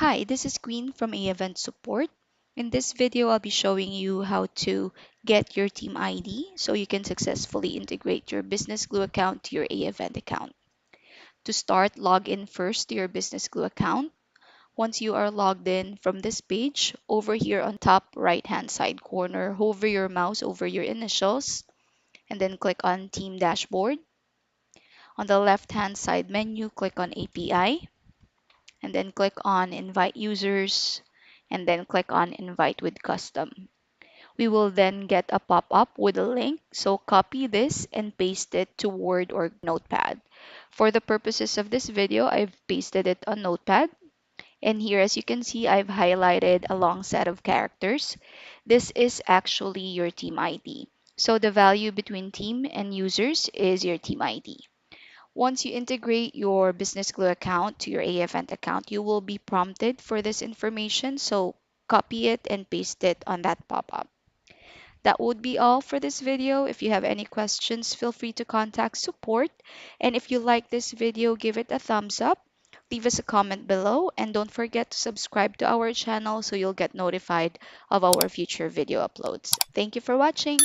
Hi, this is Queen from AEvent Support. In this video, I'll be showing you how to get your team ID so you can successfully integrate your BusinessGlu account to your AEvent account. To start, log in first to your BusinessGlu account. Once you are logged in from this page, over here on top right-hand side corner, hover your mouse over your initials and then click on Team Dashboard. On the left-hand side menu, click on API and then click on Invite Users and then click on Invite with Custom. We will then get a pop-up with a link, so copy this and paste it to Word or Notepad. For the purposes of this video, I've pasted it on Notepad. And here, as you can see, I've highlighted a long set of characters. This is actually your team ID. So the value between team and users is your team ID. Once you integrate your BusinessGlu account to your AEvent account, you will be prompted for this information. So copy it and paste it on that pop-up. That would be all for this video. If you have any questions, feel free to contact support. And if you like this video, give it a thumbs up, leave us a comment below, and don't forget to subscribe to our channel so you'll get notified of our future video uploads. Thank you for watching.